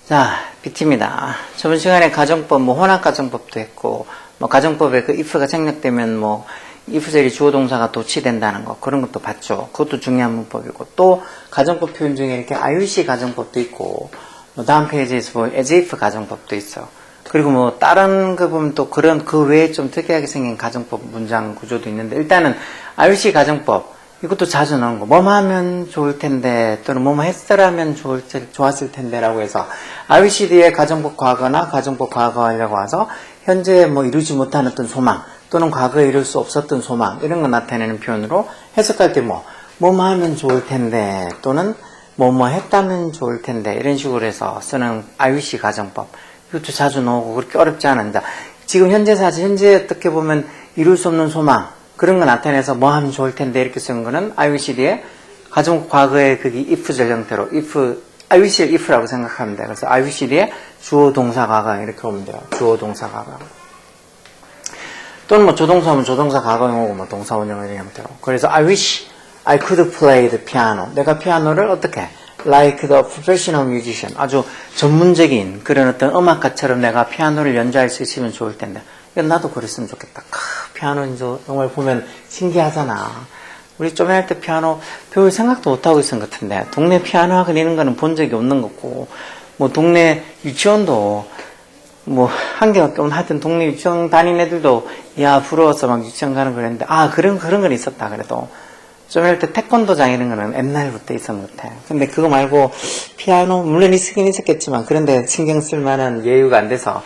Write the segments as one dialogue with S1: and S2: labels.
S1: 자, BT입니다. 저번 시간에 가정법, 혼합가정법도 했고, 가정법에 그 if가 생략되면 if 주어 동사가 도치된다는 거, 그런 것도 봤죠. 그것도 중요한 문법이고, 또 가정법 표현 중에 이렇게 IUC 가정법도 있고, 다음 페이지에서 as if 가정법도 있어. 그리고 다른 거 보면 또 그 외에 좀 특이하게 생긴 가정법 문장 구조도 있는데, 일단은 IUC 가정법, 이것도 자주 나오는 거. 뭐뭐 하면 좋을 텐데, 또는 뭐뭐 했더라면 좋았을 텐데, 라고 해서, IUCD의 가정법 과거나 가정법 과거 하려고 와서, 현재 이루지 못한 어떤 소망, 또는 과거에 이룰 수 없었던 소망, 이런 거 나타내는 표현으로 해석할 때 뭐뭐 하면 좋을 텐데, 또는 뭐뭐 했다면 좋을 텐데, 이런 식으로 해서 쓰는 IUC 가정법. 이것도 자주 나오고, 그렇게 어렵지 않은다. 지금 현재 사실, 현재 어떻게 보면 이룰 수 없는 소망, 그런 거 나타내서 뭐 하면 좋을 텐데 이렇게 쓴 거는 IUCD의 가정법 과거의 그게 if절 형태로 IUC를 if라고 생각하면 돼요. 그래서 IUCD의 주어 동사 과거 이렇게 보면 돼요. 주어 동사 과거. 또는 조동사면 조동사 과거형 오고 동사 원형 이런 형태로. 그래서 I wish I could play the piano. 내가 피아노를 어떻게? Like the professional musician. 아주 전문적인 그런 어떤 음악가처럼 내가 피아노를 연주할 수 있으면 좋을 텐데. 나도 그랬으면 좋겠다. 피아노 정말 보면 신기하잖아. 우리 좀 할 때 피아노 배울 생각도 못하고 있은 것 같은데, 동네 피아노 학원 이런 거는 본 적이 없는 거고, 동네 유치원도 한 개밖에 없는, 하여튼 동네 유치원 다니는 애들도 야 부러워서 막 유치원 가는 거 그랬는데, 그런 건 있었다. 그래도 좀 할 때 태권도장 이런 거는 옛날부터 있었는 것 같아요. 근데 그거 말고 피아노 물론 있긴 있었겠지만, 그런데 신경 쓸 만한 예유가 안 돼서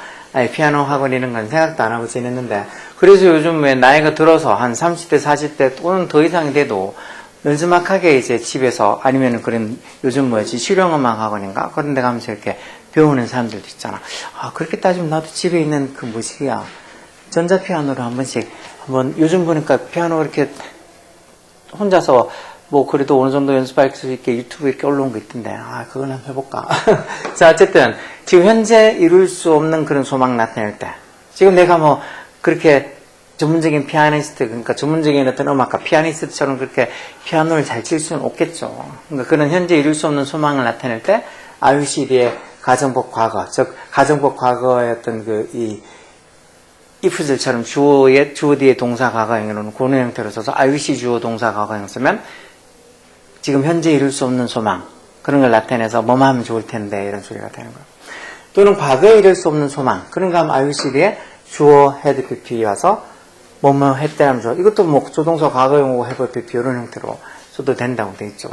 S1: 피아노 학원 이런 건 생각도 안 하고 지냈는데, 그래서 요즘 왜 나이가 들어서 한 30대, 40대 또는 더 이상이 돼도 늦지막하게 이제 집에서 아니면 그런 요즘 실용음악 학원인가? 그런 데 가면서 이렇게 배우는 사람들도 있잖아. 그렇게 따지면 나도 집에 있는 그 뭐시야. 전자피아노를 한번 요즘 보니까 피아노 이렇게 혼자서 그래도 어느 정도 연습할 수 있게 유튜브 이렇게 올라온 거 있던데, 그걸 한번 해볼까? 자, 어쨌든, 지금 현재 이룰 수 없는 그런 소망 나타낼 때, 지금 내가 그렇게 전문적인 피아니스트, 그러니까 전문적인 어떤 음악가, 피아니스트처럼 그렇게 피아노를 잘 칠 수는 없겠죠. 그러니까 그런 현재 이룰 수 없는 소망을 나타낼 때, IUCD의 가정법 과거, 즉, 가정법 과거의 어떤 if절처럼 주어 뒤에 동사 과거형으로는 고는 형태로 써서 IUC 주어 동사 과거형 쓰면 지금 현재 이룰 수 없는 소망, 그런 걸 나타내서 뭐만 하면 좋을 텐데 이런 소리가 되는 거예요. 또는 과거에 이룰 수 없는 소망, 그런 거 하면 IUCD에 주어 had PP 와서 뭐뭐 했다 하면 좋아. 이것도 조동사 과거형하고 have PP 이런 형태로 써도 된다고 돼 있죠.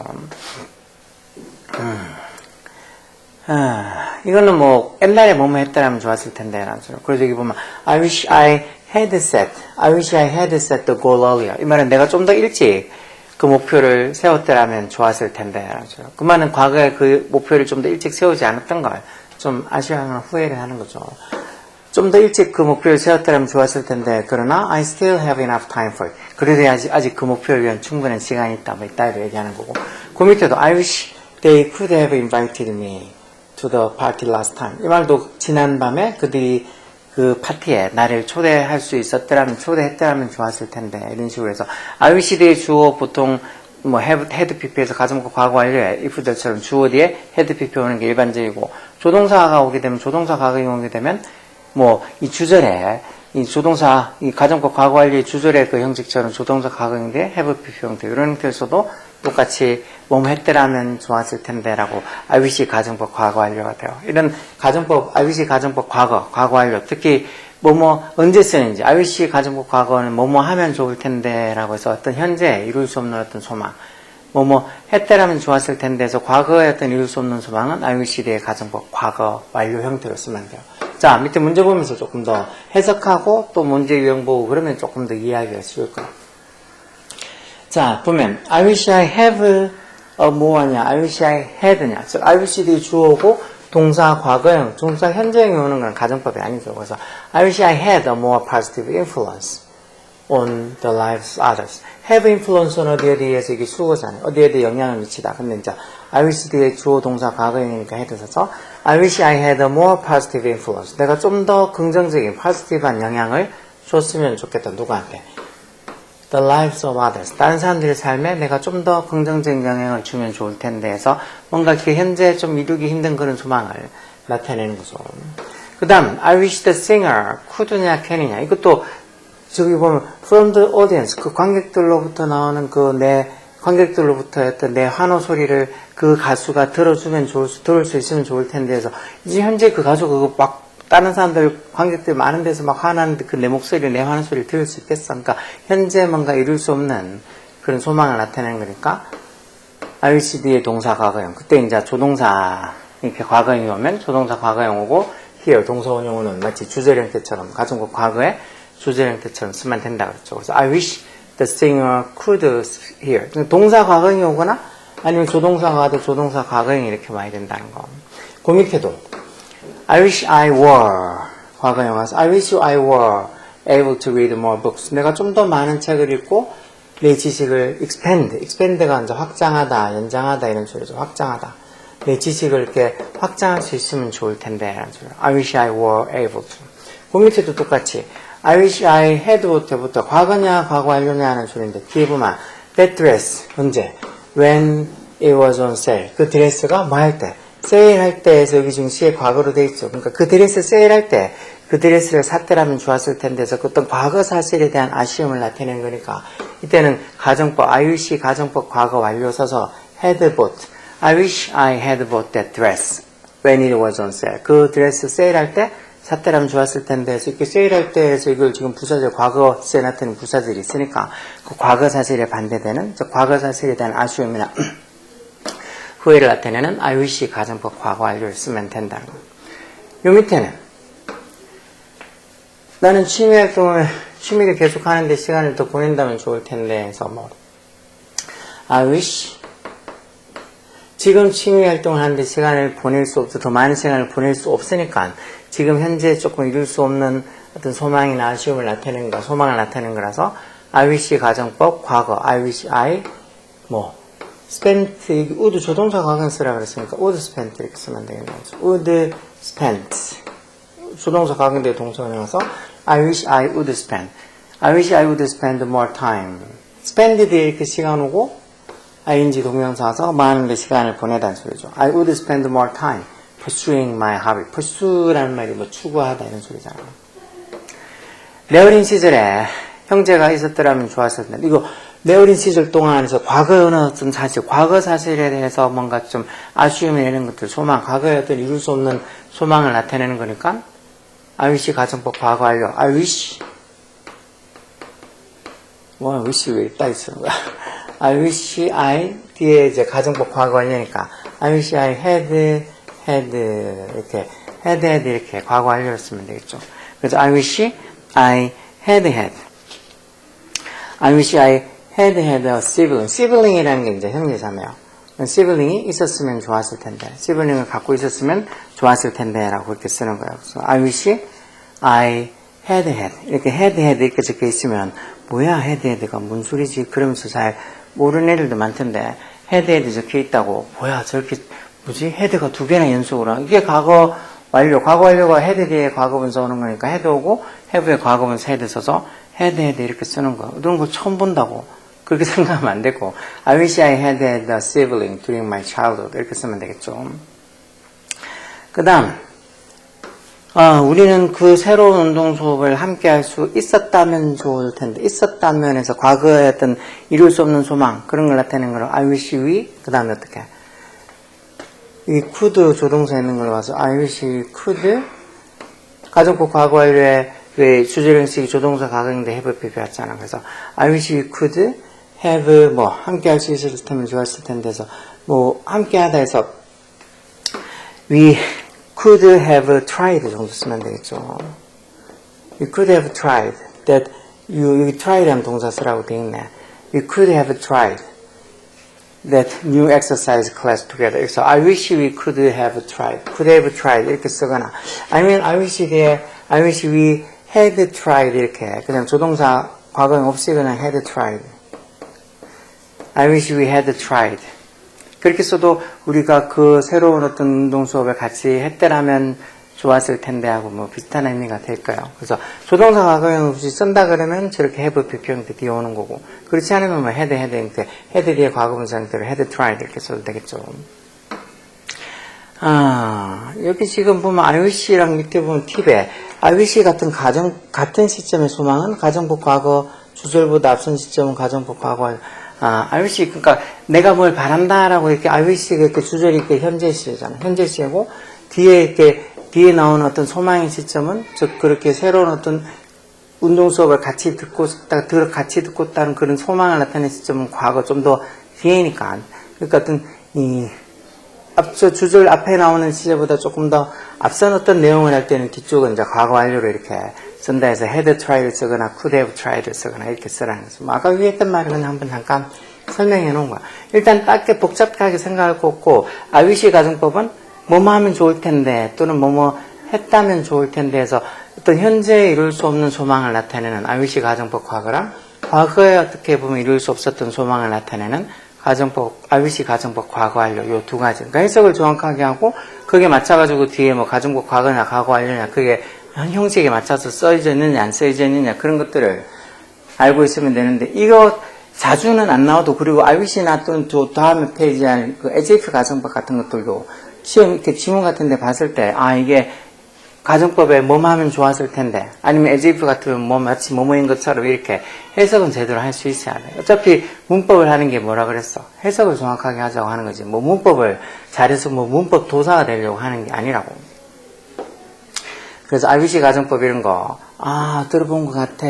S1: 이거는 옛날에 뭐뭐 했다 하면 좋았을 텐데 라는 소리. 그래서 여기 보면 I wish I had set the goal earlier. 이 말은 내가 좀 더 일찍 그 목표를 세웠더라면 좋았을 텐데 라는 소리. 그 말은 과거에 그 목표를 좀 더 일찍 세우지 않았던 걸 좀 아쉬워하거나 후회를 하는 거죠. 좀 더 일찍 그 목표를 세웠더라면 좋았을 텐데, 그러나 I still have enough time for it. 그래도 아직 그 목표를 위한 충분한 시간이 있다. 이따위로 얘기하는 거고. 그 밑에도 I wish they could have invited me to the party last time. 이 말도 지난밤에 그들이 그 파티에 나를 초대할 수 초대했더라면 좋았을 텐데, 이런 식으로 해서 IUCD의 주어 보통 had pp에서 가정법 과거 완료에 if절처럼 주어 뒤에 had pp 오는 게 일반적이고, 조동사가 오게 되면 조동사 과거형이 오게 되면 이 주절에 이 조동사 이 가정법 과거 완료의 주절의 그 형식처럼 조동사 과거형인데 have pp 형태 이런 형태에서도 똑같이 뭐뭐 했더라면 좋았을 텐데라고 IUC 가정법 과거 완료가 돼요. 이런 가정법 IUC 가정법 과거 완료, 특히 언제 쓰는지 IUC 가정법 과거는 뭐뭐 하면 좋을 텐데라고 해서 어떤 현재 이룰 수 없는 어떤 소망, 했더라면 좋았을 텐데에서 과거에 어떤 이룰 수 없는 소망은 IUCD의 가정법 과거 완료 형태로 쓰면 돼요. 자, 밑에 문제 보면서 조금 더 해석하고 또 문제 유형 보고 그러면 조금 더 이해하기가 쉬울 거예요. 자, 보면 I wish I have 뭐하냐, I wish I had냐. 즉 IUCD 주어고 동사 과거형, 동사 현재형이 오는 건 가정법이 아니죠. 그래서 I wish I had a more positive influence on the lives of others. have influence는 어디에 대해서 이게 수어잖아요. 어디에 대해 영향을 미치다. 근데 이제 IUCD의 주어 동사 과거형이니까 had 써서 I wish I had a more positive influence. 내가 좀 더 긍정적인 positive한 영향을 줬으면 좋겠다. 누구한테? the lives of others. 다른 사람들의 삶에 내가 좀 더 긍정적인 영향을 주면 좋을 텐데 해서 뭔가 이렇게 현재 좀 이루기 힘든 그런 소망을 나타내는 거죠. 그 다음, I wish the singer could냐, can이냐. 이것도 저기 보면 from the audience, 그 관객들로부터 나오는 관객들로부터 했던 내 환호 소리를 그 가수가 들을 수 있으면 좋을 텐데 해서 이제 현재 그 가수가 그거 막 다른 사람들, 관객들 많은 데서 막 화나는데 그 내 목소리를, 내 화는 소리를 들을 수 있겠어? 그러니까 현재 뭔가 이룰 수 없는 그런 소망을 나타내는 거니까 I wish 뒤에 동사 과거형. 그때 이제 조동사 이렇게 과거형이 오면 조동사 과거형 오고 here 동사 원형은 마치 주절형 때처럼 가정법 과거에 주절형 때처럼 쓰면 된다 그랬죠. 그래서 I wish the singer could hear. 동사 과거형이 오거나 아니면 조동사가 와도 조동사 과거형이 이렇게 많이 된다는 거. 그 밑에도 I wish I were 과거형 와서 I wish I were able to read more books. 내가 좀 더 많은 책을 읽고 내 지식을 expand가 이제 확장하다, 연장하다 이런 소리죠. 확장하다. 내 지식을 이렇게 확장할 수 있으면 좋을 텐데 라는 소리. I wish I were able to. 그 밑에도 똑같이 I wish I had 부터 과거냐 과거 완료냐 하는 소리인데 뒤에 보면 that dress 언제? When it was on sale. 그 드레스가 뭐 할 때? 세일할 때에서 여기 지금 시에 과거로 돼 있죠. 그러니까 그 드레스 세일할 때 그 드레스를 샀더라면 좋았을 텐데 해서 그 어떤 과거 사실에 대한 아쉬움을 나타내는 거니까 이때는 가정법 I wish 가정법 과거 완료 써서 had bought. I wish I had bought that dress when it was on sale. 그 드레스 세일할 때 샀더라면 좋았을 텐데 해서 이렇게 세일할 때 해서 이걸 지금 부사절 과거시에 나타내는 부사절이 있으니까 그 과거 사실에 반대되는 과거 사실에 대한 아쉬움이나 후회를 나타내는 I wish 가정법 과거 완료를 쓰면 된다는 거예요. 요 밑에는 나는 취미를 계속 하는데 시간을 더 보낸다면 좋을 텐데 해서 뭐 I wish 지금 취미 활동을 하는데 시간을 보낼 수 없어 더 많은 시간을 보낼 수 없으니까 지금 현재 조금 이룰 수 없는 어떤 소망이나 아쉬움을 나타내는 거, 소망을 나타내는 거라서 I wish 가정법 과거 I wish I spent 여기 would 조동사 과거형 쓰라 그랬으니까 would spent 이렇게 쓰면 되겠네요. would spent 조동사 과거인데 동사가 나와서 I wish I would spend more time. spend 뒤에 이렇게 시간 오고 ing 동명사 와서 많은 시간을 보내다는 소리죠. I would spend more time pursuing my hobby. pursue라는 말이 추구하다 이런 소리잖아요. 내 어린 시절에 형제가 있었더라면 좋았을 텐데 이거 내 어린 시절 동안에서 과거의 어떤 사실, 과거 사실에 대해서 뭔가 좀 아쉬움이 이런 것들, 소망, 과거의 어떤 이룰 수 없는 소망을 나타내는 거니까 I wish 가정법 과거 완료. I wish wish 왜 이따 있는 거야? I wish I 뒤에 이제 가정법 과거 완료니까 I wish I had 이렇게 had 이렇게 과거 완료를 쓰면 되겠죠. 그래서 I wish I had a sibling. sibling이라는 게 이제 형제자매요. sibling이 있었으면 좋았을 텐데, sibling을 갖고 있었으면 좋았을 텐데라고 그렇게 쓰는 거예요. 그래서 I wish I had 이렇게 had 이렇게 적혀 있으면 뭐야 had가 뭔 소리지? 그러면서 잘 모르는 애들도 많던데 had 적혀 있다고 뭐야 저렇게 뭐지? had가 두 개나 연속으로 이게 과거 완료가 had 뒤에 과거분사 오는 거니까 had 오고 have에 과거분사 had 써서 had 이렇게 쓰는 거. 이런 거 처음 본다고. 그렇게 생각하면 안 되고 I wish I had a sibling during my childhood 이렇게 쓰면 되겠죠. 그 다음 우리는 그 새로운 운동 수업을 함께 할 수 있었다면 좋을 텐데 있었다면 해서 과거에 어떤 이룰 수 없는 소망 그런 걸 나타내는 거로 I wish we 그 다음에 어떻게 이 could 조동사 있는 걸로 봐서 I wish we could 가정법 과거 완료에 왜 주제형식이 조동사 과거인데 have 배웠잖아. 그래서 I wish we could have 함께 할 수 있었을 텐데 좋았을 텐데 해서 함께 하다 해서 we could have tried 정도 쓰면 되겠죠. We could have tried that 여기 try라는 동사 쓰라고 되어 있네. We could have tried that new exercise class together. 그래서 I wish we could have tried 이렇게 쓰거나 아니면 I wish we had tried 이렇게 그냥 조동사 과거형 없이 그냥 had tried. I wish we had tried. 그렇게 써도 우리가 그 새로운 어떤 운동 수업을 같이 했더라면 좋았을 텐데 하고 뭐 비슷한 의미가 될 거예요. 그래서 조동사 과거형 없이 쓴다 그러면 저렇게 have 비표형태 뒤에 오는 거고, 그렇지 않으면 뭐 had 이렇게 had 뒤에 과거분사 형태로 had tried 이렇게 써도 되겠죠. 여기 지금 보면 IOC랑 밑에 보면 팁에 IOC 같은 시점의 소망은 가정법 과거, 주절보다 앞선 시점은 가정법 과거. IOC, 그러니까 내가 뭘 바란다라고 이렇게 IOC가 이렇게 주절이 이렇게 현재 시잖아. 현재 시고 뒤에 나오는 어떤 소망의 시점은 즉 그렇게 새로운 어떤 운동 수업을 같이 듣고 있다는 그런 소망을 나타내는 시점은 과거 좀 더 뒤에니까. 그러니까 어떤 앞서 주절 앞에 나오는 시제보다 조금 더 앞선 어떤 내용을 할 때는 뒤쪽은 이제 과거 완료로 이렇게 쓴다 해서 had tried 쓰거나 could have tried 쓰거나 이렇게 쓰라는 거죠. 뭐 아까 위에 했던 말을 그냥 한번 잠깐 설명해 놓은 거야. 일단 딱히 복잡하게 생각할 거 없고, IOC 가정법은 뭐뭐 하면 좋을 텐데 또는 뭐뭐 했다면 좋을 텐데 해서 어떤 현재에 이룰 수 없는 소망을 나타내는 IOC 가정법 과거랑 과거에 어떻게 보면 이룰 수 없었던 소망을 나타내는 IOC 가정법 과거 완료 요 두 가지. 그러니까 해석을 정확하게 하고 그게 맞춰가지고 뒤에 뭐 가정법 과거냐 과거 완료냐 그게 형식에 맞춰서 써져 있느냐 안 써져 있느냐 그런 것들을 알고 있으면 되는데, 이거 자주는 안 나와도, 그리고 IOC나 또는 또 다음 페이지에 한 그 AJF 가정법 같은 것들도 시험 이렇게 지문 같은 데 봤을 때 이게 가정법에 뭐뭐 하면 좋았을 텐데, 아니면 AJF 같으면 뭐 마치 뭐뭐인 것처럼 이렇게 해석은 제대로 할 수 있어야 돼. 어차피 문법을 하는 게 뭐라 그랬어? 해석을 정확하게 하자고 하는 거지. 뭐 문법을 잘해서 뭐 문법 도사가 되려고 하는 게 아니라고. 그래서 IBC 가정법 이런 거, 들어본 것 같아.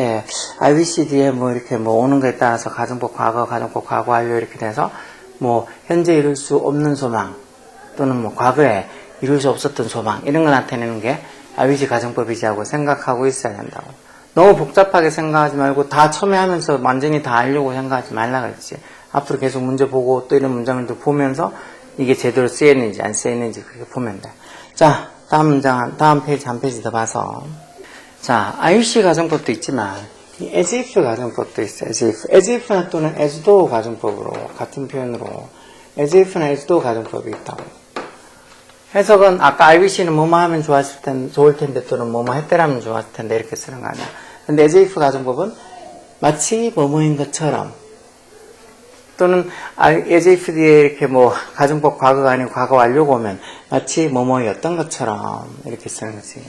S1: IBC 뒤에 뭐 이렇게 뭐 오는 거에 따라서 가정법 과거 완료 이렇게 돼서 뭐 현재 이룰 수 없는 소망 또는 뭐 과거에 이룰 수 없었던 소망 이런 걸 나타내는 게 IBC 가정법이지 하고 생각하고 있어야 된다고. 너무 복잡하게 생각하지 말고 다 첨예하면서 완전히 다 알려고 생각하지 말라 그랬지. 앞으로 계속 문제 보고 또 이런 문장들도 보면서 이게 제대로 쓰였는지 안 쓰였는지 그렇게 보면 돼. 자, 다음 문장, 다음 페이지 한 페이지 더 봐서. 자, IUC 가정법도 있지만, 이 as if 가정법도 있어요. as if나 또는 as though 가정법으로, 같은 표현으로, as if나 as though 가정법이 있다고. 해석은, 아까 IBC는 뭐뭐 하면 좋을 텐데, 또는 뭐뭐 했더라면 좋았을 텐데, 이렇게 쓰는 거 아니야. 근데 as if 가정법은, 마치 뭐뭐인 것처럼, 또는 as if 뒤에 이렇게 뭐 가정법 과거가 아니고 과거 완료가 오면 마치 뭐뭐였던 것처럼 이렇게 쓰는 거지.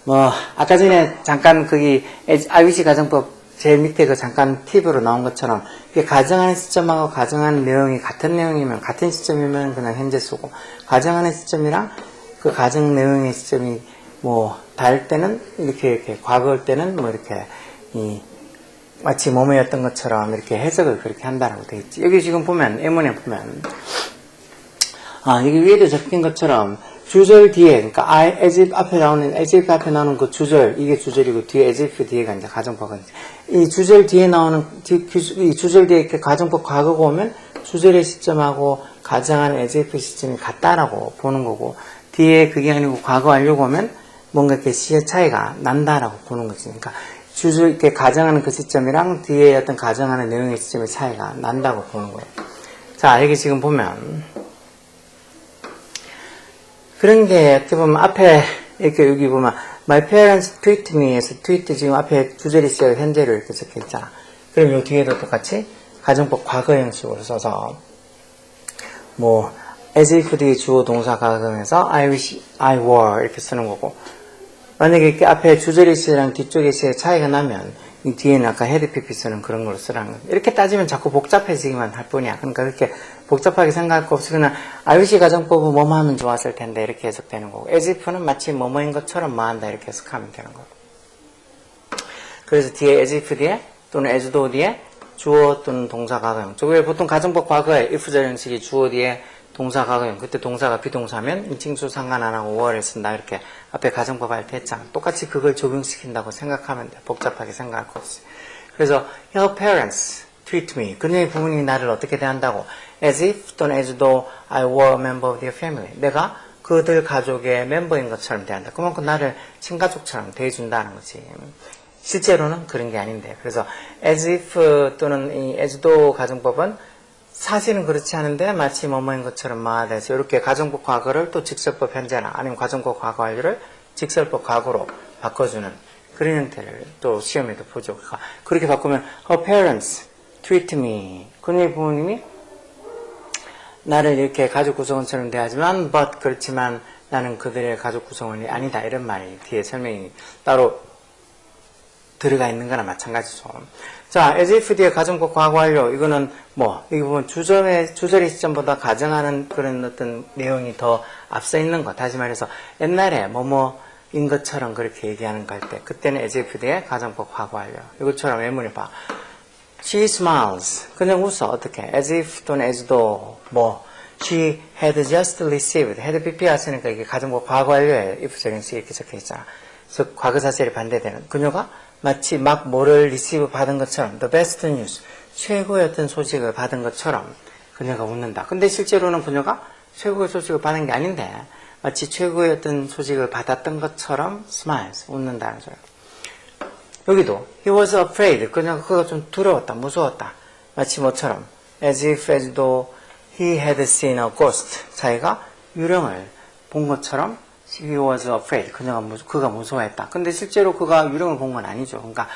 S1: 뭐 아까 전에 잠깐 거기 IBC 가정법 제일 밑에 그 잠깐 팁으로 나온 것처럼 이게 가정하는 시점하고 가정하는 내용이 같은 내용이면 같은 시점이면 그냥 현재 쓰고, 가정하는 시점이랑 그 가정 내용의 시점이 뭐 다를 때는 이렇게 과거일 때는 뭐 이렇게 마치 뭐뭐였던 것처럼 이렇게 해석을 그렇게 한다라고 되어 있지. 여기 지금 보면, 예문에 보면, 여기 위에도 적힌 것처럼, 주절 뒤에, 그러니까 as if 앞에 나오는 그 주절, 이게 주절이고, 뒤에 as if 뒤에가 이제 가정법은, 이 주절 뒤에 나오는, 이 주절 뒤에 이렇게 가정법 과거가 오면, 주절의 시점하고 가정하는 as if 시점이 같다라고 보는 거고, 뒤에 그게 아니고 과거 완료가 오면, 뭔가 이렇게 시의 차이가 난다라고 보는 거지. 그러니까, 이렇게 가정하는 그 시점이랑 뒤에 어떤 가정하는 내용의 시점의 차이가 난다고 보는 거예요. 자, 여기 지금 보면, 그런 게, 어떻게 보면 앞에, 이렇게 여기 보면, My parents treat me에서 treat 지금 앞에 주절이 시작 현재로 이렇게 적혀 있잖아. 그럼 요 뒤에도 똑같이 가정법 과거 형식으로 써서, 뭐, as if 뒤에 주어 동사 가정해서 I wish I were 이렇게 쓰는 거고, 만약에 이렇게 앞에 주절의 시랑 뒤쪽의 시의 차이가 나면 이 뒤에는 아까 헤드 PP 쓰는 그런 걸로 쓰라는 거예요. 이렇게 따지면 자꾸 복잡해지기만 할 뿐이야. 그러니까 그렇게 복잡하게 생각할 거 없이 그냥 IOC 가정법은 뭐뭐 하면 좋았을 텐데 이렇게 해석되는 거고, as if는 마치 뭐뭐인 것처럼 뭐 한다 이렇게 해석하면 되는 거고. 그래서 뒤에 as if 뒤에 또는 as though 뒤에 주어 또는 동사 과거형. 저게 보통 가정법 과거에 if절 형식이 주어 뒤에 동사 과거형. 그때 동사가 비동사면 인칭수 상관 안 하고 were를 쓴다 이렇게 앞에 가정법 할 때 했잖아. 똑같이 그걸 적용시킨다고 생각하면 돼. 복잡하게 생각할 거 없이. 그래서 your parents treat me. 그녀의 부모님이 나를 어떻게 대한다고? as if 또는 as though I were a member of their family. 내가 그들 가족의 멤버인 것처럼 대한다. 그만큼 나를 친가족처럼 대해준다는 거지. 실제로는 그런 게 아닌데. 그래서 as if 또는 이 as though 가정법은 사실은 그렇지 않은데 마치 뭐뭐인 것처럼 말해서 이렇게 가정법 과거를 또 직설법 현재나 아니면 가정법 과거 완료를 직설법 과거로 바꿔주는 그런 형태를 또 시험에도 보죠. 그러니까 그렇게 바꾸면 her parents treat me. 그녀의 부모님이 나를 이렇게 가족 구성원처럼 대하지만 but 그렇지만 나는 그들의 가족 구성원이 아니다. 이런 말이 뒤에 설명이 따로 들어가 있는 거나 마찬가지죠. 자, as if 뒤에 가정법 과거 완료. 이거는 여기 보면 주절의 시점보다 가정하는 그런 어떤 내용이 더 앞서 있는 거. 다시 말해서 옛날에 뭐뭐인 것처럼 그렇게 얘기하는 거 할 때 그때는 as if 뒤에 가정법 과거 완료. 이것처럼 예문을 봐. She smiles. 그냥 웃어. 어떻게? As if 또는 as though She had just received. had PP가 쓰니까 이게 가정법 과거 완료예요. if적인 시 이렇게 적혀 있잖아. 그래서 과거 사실에 반대되는. 그녀가 마치 막 뭐를 receive 받은 것처럼 the best news. 최고의 어떤 소식을 받은 것처럼 그녀가 웃는다. 근데 실제로는 그녀가 최고의 소식을 받은 게 아닌데 마치 최고의 어떤 소식을 받았던 것처럼 smiles. 웃는다는 소리예요. 여기도 he was afraid. 그가 좀 두려웠다. 무서웠다. 마치 뭐처럼 as if as though he had seen a ghost. 자기가 유령을 본 것처럼 he was afraid. 그가 무서워했다. 근데 실제로 그가 유령을 본 건 아니죠. 그러니까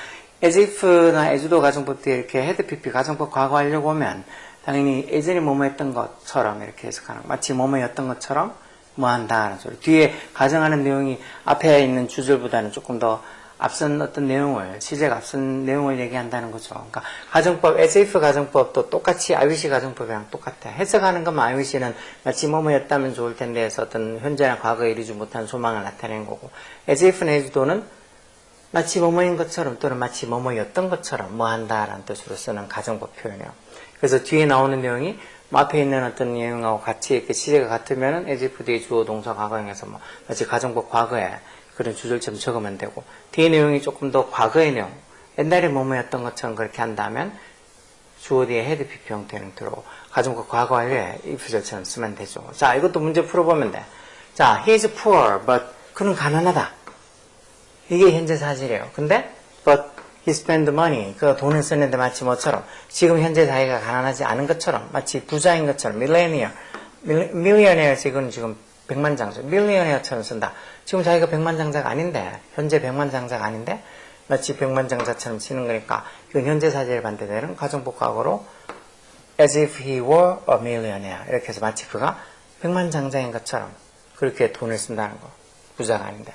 S1: as if나 as though 가정법 뒤에 이렇게 had pp 가정법 과거 하려고 하면 당연히 예전에 뭐뭐 했던 것처럼 이렇게 해석하는 마치 뭐뭐였던 것처럼 뭐 한다는 소리. 뒤에 가정하는 내용이 앞에 있는 주절보다는 조금 더 앞선 어떤 내용을, 시제가 앞선 내용을 얘기한다는 거죠. 그러니까 가정법, as if 가정법도 똑같이 IWC 가정법이랑 똑같아. 해석하는 것만 IWC는 마치 뭐뭐였다면 좋을 텐데 해서 어떤 현재나 과거에 이루지 못한 소망을 나타내는 거고, as if는 as though는 마치 뭐뭐인 것처럼 또는 마치 뭐뭐였던 것처럼 뭐 한다라는 뜻으로 쓰는 가정법 표현이에요. 그래서 뒤에 나오는 내용이 앞에 있는 어떤 내용하고 같이 이렇게 시제가 같으면은 as if 뒤에 주어 동사 과거형에서 마치 가정법 과거에 그런 주절처럼 적으면 되고, 뒤에 내용이 조금 더 과거의 내용, 옛날에 뭐뭐였던 것처럼 그렇게 한다면 주어 뒤에 had pp 형태 형태로 가정법 과거 완료에 if절처럼 쓰면 되죠. 자, 이것도 문제 풀어보면 돼. 자, he is poor, but 그는 가난하다. 이게 현재 사실이에요. 근데 but he spent money. 그가 돈을 쓰는데 마치 뭐처럼 지금 현재 자기가 가난하지 않은 것처럼 마치 부자인 것처럼 millionaire 지금 백만장자, millionaire처럼 쓴다. 지금 자기가 백만장자가 아닌데, 현재 백만장자가 아닌데, 마치 백만장자처럼 치는 거니까, 이건 현재 사실에 반대되는 가정법 과거로, as if he were a millionaire. 이렇게 해서 마치 그가 백만장자인 것처럼, 그렇게 돈을 쓴다는 거. 부자가 아닌데.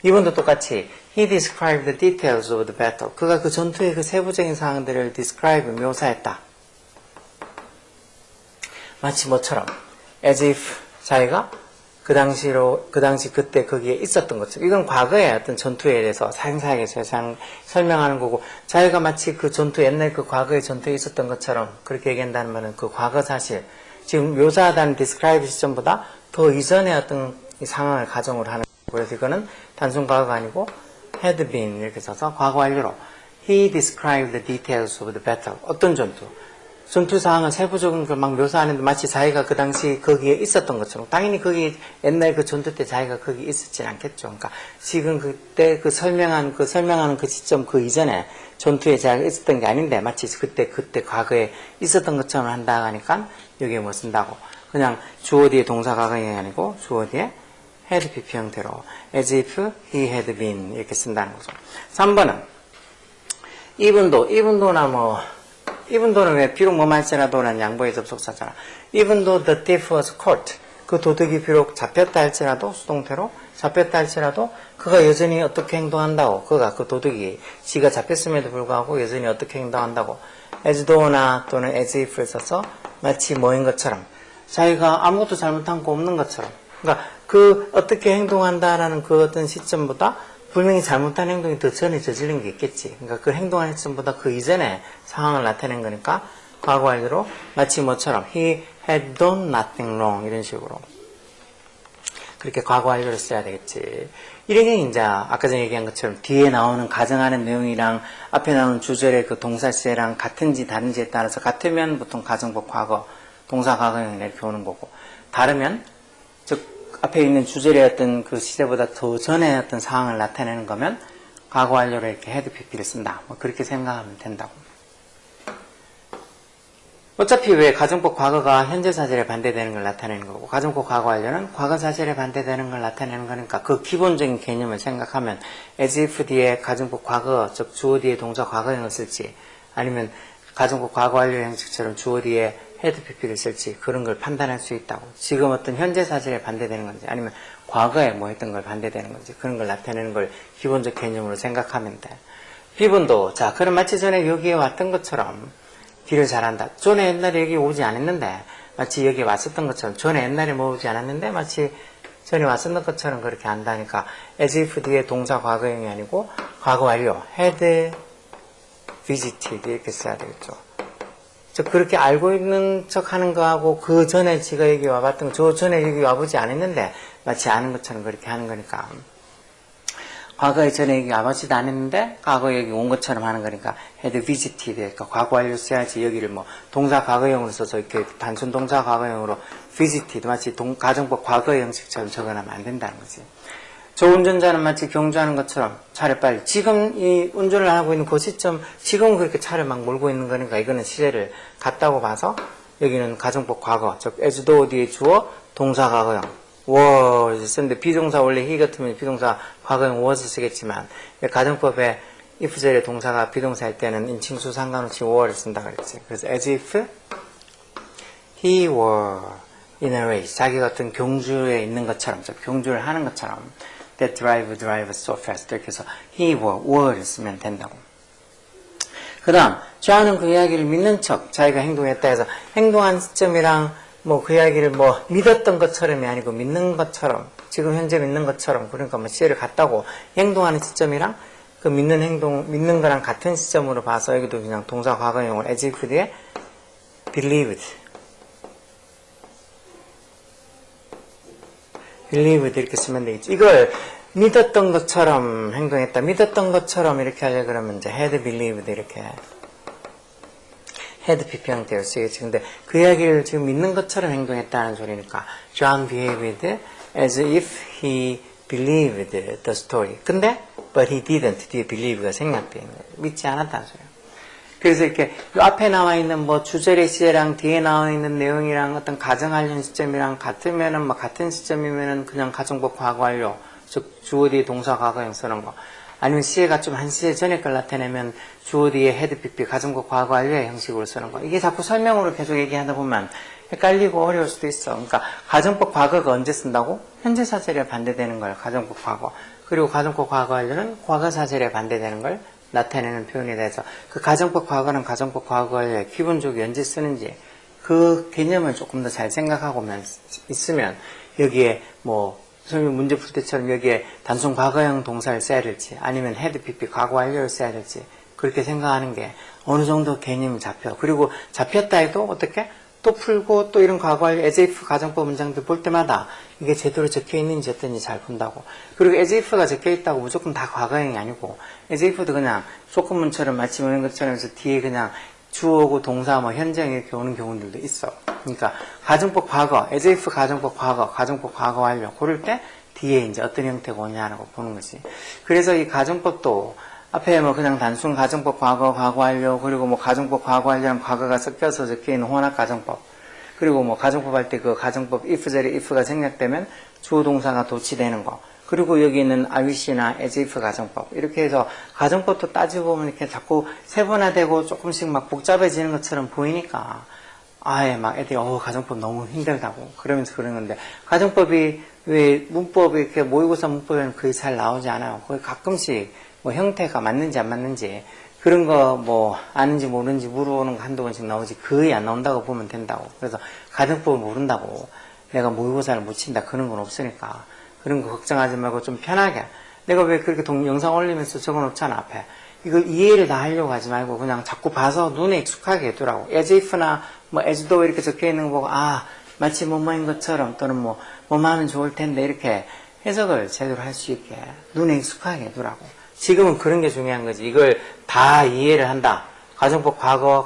S1: 이번도 똑같이, he described the details of the battle. 그가 그 전투의 그 세부적인 사항들을 describe, 묘사했다. 마치 뭐처럼, as if 자기가 그 당시 그때 거기에 있었던 것처럼. 이건 과거의 어떤 전투에 대해서 상세하게 설명하는 거고, 자기가 마치 그 전투, 옛날 그 과거의 전투에 있었던 것처럼 그렇게 얘기한다는 말은 그 과거 사실, 지금 묘사하다는 describe 시점보다 더 이전의 어떤 상황을 가정으로 하는 거고, 그래서 이거는 단순 과거가 아니고 had been 이렇게 써서 과거 완료로 he described the details of the battle. 어떤 전투 상황을 세부적인 걸 막 묘사하는데 마치 자기가 그 당시 거기에 있었던 것처럼. 당연히 거기 옛날 그 전투 때 자기가 거기 있었진 않겠죠. 그러니까 지금 그때 설명하는 그 시점 그 이전에 전투에 자기가 있었던 게 아닌데 마치 그때 과거에 있었던 것처럼 한다 하니까 여기에 뭐 쓴다고. 그냥 주어 뒤에 동사 과거형이 아니고 주어 뒤에 had pp 형태로 as if he had been 이렇게 쓴다는 거죠. 3번은 이분도는 왜 비록 뭐말지라도는 양보의 접속사잖아. even though the thief was caught. 그 도둑이 비록 잡혔다 할지라도 수동태로 잡혔다 할지라도 그가 여전히 어떻게 행동한다고. 그 도둑이 지가 잡혔음에도 불구하고 여전히 어떻게 행동한다고. as though나 또는 as if를 써서 마치 뭐인 것처럼 자기가 아무것도 잘못한 거 없는 것처럼. 그러니까 그 어떻게 행동한다라는 그 어떤 시점보다 분명히 잘못한 행동이 더 전에 저지른 게 있겠지. 그러니까 그 행동한 시점보다 그 이전에 상황을 나타낸 거니까 과거 완료로 마치 뭐처럼 he had done nothing wrong 이런 식으로 그렇게 과거 완료를 써야 되겠지. 이게 이제 아까 전에 얘기한 것처럼 뒤에 나오는 가정하는 내용이랑 앞에 나오는 주절의 그 동사시제랑 같은지 다른지에 따라서 같으면 보통 가정법 과거, 동사 과거형이 이렇게 오는 거고, 다르면 즉 앞에 있는 주절의 어떤 그 시제보다 더 전에 어떤 상황을 나타내는 거면 과거 완료로 이렇게 had pp를 쓴다. 뭐 그렇게 생각하면 된다고. 어차피 왜 가정법 과거가 현재 사실에 반대되는 걸 나타내는 거고 가정법 과거 완료는 과거 사실에 반대되는 걸 나타내는 거니까 그 기본적인 개념을 생각하면 as if 뒤에 가정법 과거 즉 주어 뒤에 동사 과거형을 쓸지 아니면 가정법 과거 완료 형식처럼 주어 뒤에 had pp를 쓸지 그런 걸 판단할 수 있다고. 지금 어떤 현재 사실에 반대되는 건지 아니면 과거에 뭐 했던 걸 반대되는 건지 그런 걸 나타내는 걸 기본적 개념으로 생각하면 돼. B번도 자 그럼 마치 전에 여기에 왔던 것처럼 딜을 잘한다. 전에 옛날에 여기 오지 않았는데 마치 여기 왔었던 것처럼 전에 옛날에 뭐 오지 않았는데 마치 전에 왔었던 것처럼 그렇게 한다니까 as if 뒤에 동사 과거형이 아니고 과거 완료 had visited 이렇게 써야 되겠죠. 즉 그렇게 알고 있는 척 하는 거하고 그 전에 지가 여기 와봤던 거 저 전에 여기 와보지 않았는데 마치 아는 것처럼 그렇게 하는 거니까 과거에 전에 여기 와보지도 않았는데 과거에 여기 온 것처럼 하는 거니까 had visited 그러니까 과거 완료 써야지 여기를 뭐 동사 과거형으로 써서 이렇게 단순 동사 과거형으로 visited 마치 가정법 과거 형식처럼 적어놓으면 안 된다는 거지. 저 운전자는 마치 경주하는 것처럼 차를 빨리 지금 이 운전을 하고 있는 그 시점 지금 그렇게 차를 막 몰고 있는 거니까 이거는 시제를 같다고 봐서 여기는 가정법 과거 즉 as though 뒤에 주어 동사 과거형 was 쓰는데 비동사 원래 he 같으면 비동사 과거형 was 쓰겠지만 가정법에 if 절의 동사가 비동사일 때는 인칭수 상관없이 were를 쓴다 그랬지. 그래서 as if he were in a race 자기가 어떤 경주에 있는 것처럼 즉 경주를 하는 것처럼 that drive so fast 이렇게 해서 he were를 쓰면 된다고. 그 다음 좌우는 그 이야기를 믿는 척 자기가 행동했다 해서 행동한 시점이랑 뭐 그 이야기를 뭐 믿었던 것처럼이 아니고 믿는 것처럼 지금 현재 믿는 것처럼 그러니까 뭐 시제를 같다고 행동하는 시점이랑 그 믿는 거랑 같은 시점으로 봐서 여기도 그냥 동사 과거형으로 as if 뒤에 believed 이렇게 쓰면 되겠지. 이걸 믿었던 것처럼 행동했다. 믿었던 것처럼 이렇게 하려 그러면 이제 had believed 이렇게 had pp 형태로 쓰겠지. 근데 그 이야기를 지금 믿는 것처럼 행동했다는 소리니까 John behaved as if he believed the story. 근데 but he didn't 뒤에 believe가 생략되어 있는 거예요. 믿지 않았다는 소리예요. 그래서 이렇게 앞에 나와 있는 뭐 주절의 시제랑 뒤에 나와 있는 내용이랑 어떤 가정 관련 시점이랑 같으면은 뭐 같은 시점이면은 그냥 가정법 과거 완료 즉 주어 뒤에 동사 과거형 쓰는 거 아니면 시제가 좀 한 시제 전에 걸 나타내면 주어 뒤에 had pp 가정법 과거 완료의 형식으로 쓰는 거 이게 자꾸 설명으로 계속 얘기하다 보면 헷갈리고 어려울 수도 있어. 그러니까 가정법 과거가 언제 쓴다고? 현재 사실에 반대되는 걸 가정법 과거 그리고 가정법 과거 완료는 과거 사실에 반대되는 걸 나타내는 표현에 대해서 그 가정법 과거는 가정법 과거에 기본적으로 언제 쓰는지 그 개념을 조금 더 잘 생각하고 있으면 여기에 뭐 선생님 문제 풀 때처럼 여기에 단순 과거형 동사를 써야 될지 아니면 had pp 과거 완료를 써야 될지 그렇게 생각하는 게 어느 정도 개념이 잡혀. 그리고 잡혔다 해도 어떻게 또 풀고 또 이런 과거 완료 as if 가정법 문장들 볼 때마다 이게 제대로 적혀 있는지 어떤지 잘 본다고. 그리고 as if가 적혀 있다고 무조건 다 과거형이 아니고 as if도 그냥 조건문처럼 마치 오는 것처럼 해서 뒤에 그냥 주어고 동사 뭐 현재형 이렇게 오는 경우들도 있어. 그러니까 가정법 과거 as if 가정법 과거 완료 고를 때 뒤에 이제 어떤 형태가 오냐라고 보는 거지. 그래서 이 가정법도 앞에 뭐 그냥 단순 가정법 과거 완료 그리고 뭐 가정법 과거 완료랑 과거가 섞여서 적혀있는 혼합 가정법 그리고 뭐 가정법 할 때 그 가정법 if 절에 if가 생략되면 주어 동사가 도치되는 거 그리고 여기 있는 IWC나 as if 가정법 이렇게 해서 가정법도 따지고 보면 이렇게 자꾸 세분화되고 조금씩 막 복잡해지는 것처럼 보이니까 아예 막 애들이 가정법 너무 힘들다고 그러면서 그런 건데 가정법이 왜 문법이 이렇게 모의고사 문법에는 거의 잘 나오지 않아요. 거의 가끔씩 뭐 형태가 맞는지 안 맞는지 그런 거 뭐 아는지 모르는지 물어보는 거 한두 번씩 나오지 거의 안 나온다고 보면 된다고. 그래서 가정법을 모른다고 내가 모의고사를 못 친다 그런 건 없으니까 그런 거 걱정하지 말고 좀 편하게 내가 왜 그렇게 영상 올리면서 적어놓잖아 앞에 이걸 이해를 다 하려고 하지 말고 그냥 자꾸 봐서 눈에 익숙하게 해두라고. as if나 뭐 as though 이렇게 적혀있는 거 보고 마치 뭐뭐인 것처럼 또는 뭐뭐 하면 좋을 텐데 이렇게 해석을 제대로 할 수 있게 눈에 익숙하게 해두라고. 지금은 그런 게 중요한 거지. 이걸 다 이해를 한다. 가정법 과거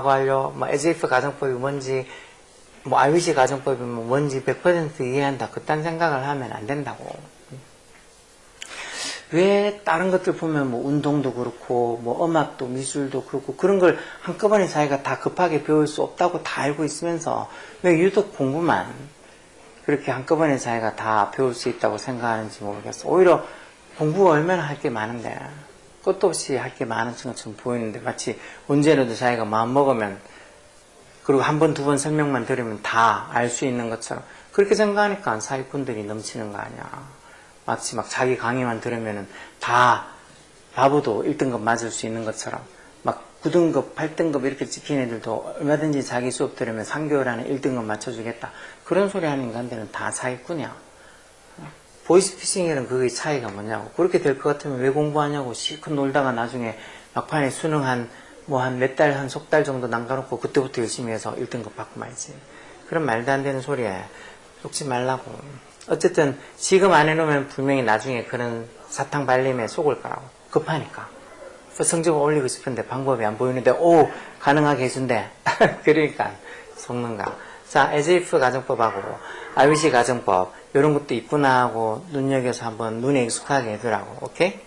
S1: 완료, 뭐 as if 가정법이 뭔지, 뭐 IWC 가정법이 뭔지 100% 이해한다. 그딴 생각을 하면 안 된다고. 왜 다른 것들 보면 뭐 운동도 그렇고 뭐 음악도 미술도 그렇고 그런 걸 한꺼번에 자기가 다 급하게 배울 수 없다고 다 알고 있으면서 왜 유독 공부만 그렇게 한꺼번에 자기가 다 배울 수 있다고 생각하는지 모르겠어. 오히려 공부가 얼마나 할 게 많은데 끝도 없이 할 게 많은 것처럼 보이는데 마치 언제라도 자기가 마음 먹으면 그리고 한 번, 두 번 설명만 들으면 다 알 수 있는 것처럼 그렇게 생각하니까 사기꾼들이 넘치는 거 아니야. 마치 막 자기 강의만 들으면은 다 바보도 1등급 맞을 수 있는 것처럼 막 9등급, 8등급 이렇게 찍힌 애들도 얼마든지 자기 수업 들으면 3개월 안에 1등급 맞춰주겠다. 그런 소리 하는 인간들은 다 사기꾼이야. 보이스피싱이랑 그게 차이가 뭐냐고. 그렇게 될 것 같으면 왜 공부하냐고. 실컷 놀다가 나중에 막판에 수능 한 몇 달, 한 석 달 정도 남겨놓고 그때부터 열심히 해서 1등급 받고 말지. 그런 말도 안 되는 소리에 속지 말라고. 어쨌든 지금 안 해놓으면 분명히 나중에 그런 사탕 발림에 속을 거라고. 급하니까. 성적을 올리고 싶은데 방법이 안 보이는데 오 가능하게 해준대. 그러니까 속는가. 자, as if 가정법하고 I wish 가정법 이런 것도 있구나 하고 눈여겨서 한번 눈에 익숙하게 해두라고. 오케이?